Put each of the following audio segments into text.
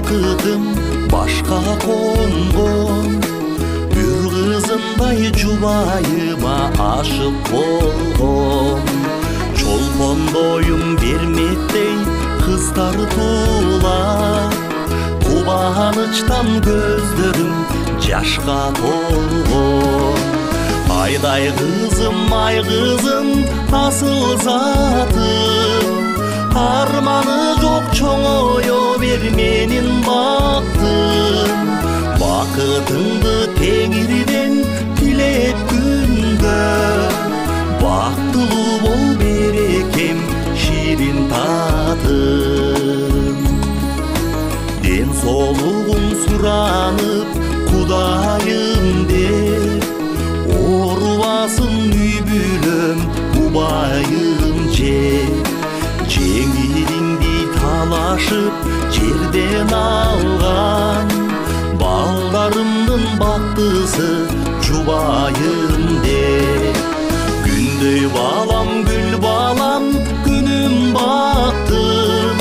бакытым башка конгон. Үр кызындай жубайыма ашык болгон. Чолпондоюм бермектей кыздар тула, кубанычтан көздөрүм жашка толгон. Айдай кызым, ай кызым, асыл затым, арманы жок чоңоё бер менин бактым. Бакытыңды теңирден тилеп күндө, бактылуу бол берекем ширин татым. Ден соолугун суранып Кудайым деп, оорубасын үй бүлөм убайым жеп. Жеңилиңди талашып жерден алган, балдарымдын бактысы жубайым деп. Күндөй балам, гүл балам, күнүм бактым,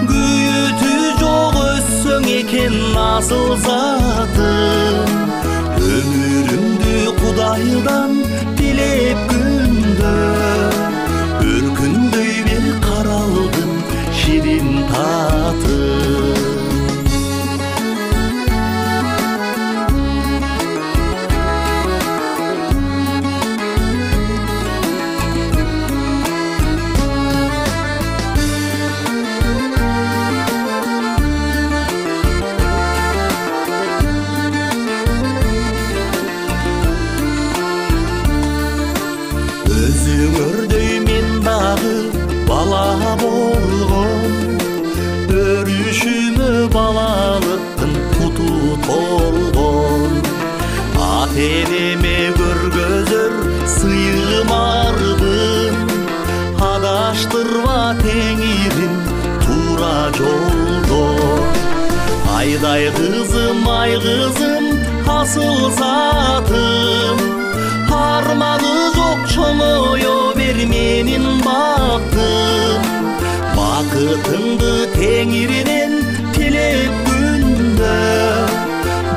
күйүтү жок өссөң экен асыл затым. Өмүрүмдү Кудайдан тилеп күндө, өркүндөй бир каралдым ширин татым. Өзүңөрдөй мен дагы бала болгон, өрүшүмө балалыктын куту толгон. Ата энеме көргөзөр сыйым арбын, адаштырба теңирим туура жолдо. Айдай кызым, ай кызым, асыл затым, арманы жок чоңоё бер менин бактым. Бакытыңды теңирден тилеп күндө,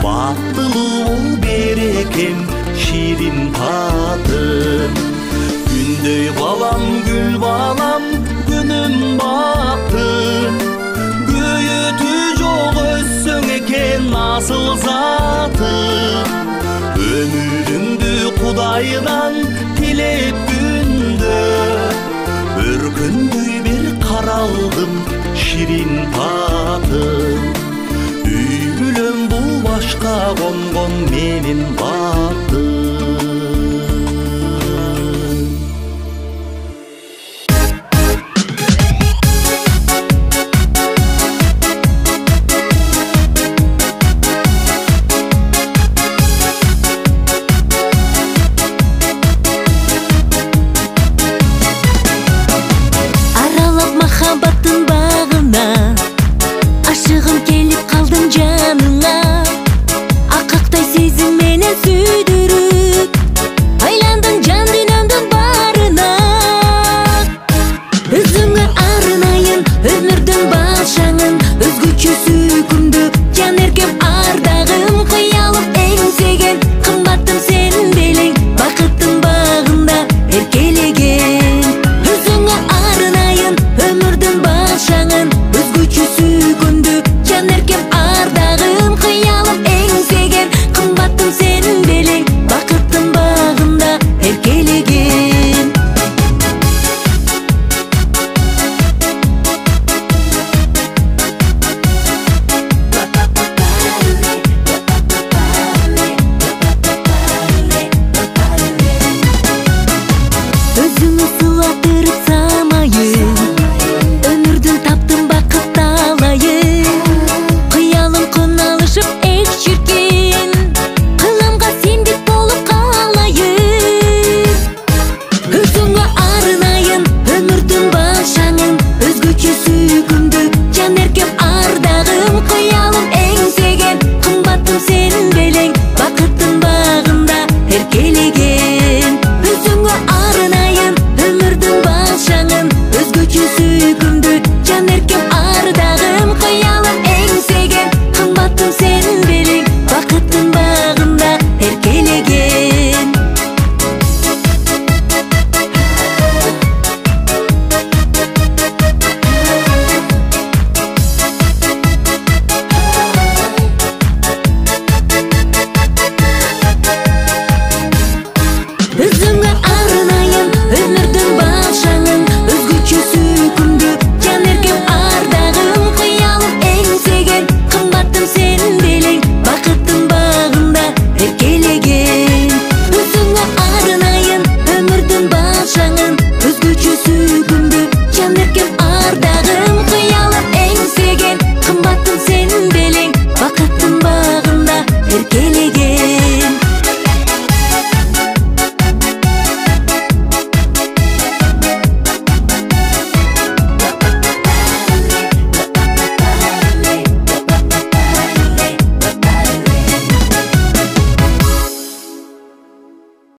бактылуу бол берекем ширин татым. Күндөй балам, гүл балам, күнүм бактым, күйүтү жок өссөң экен асыл затым. Өмүрүмдү Кудайдан тилеп күндө, өркүндөй бир каралдым ширин татым. Үй бүлөм бул башка конгон менин бактым.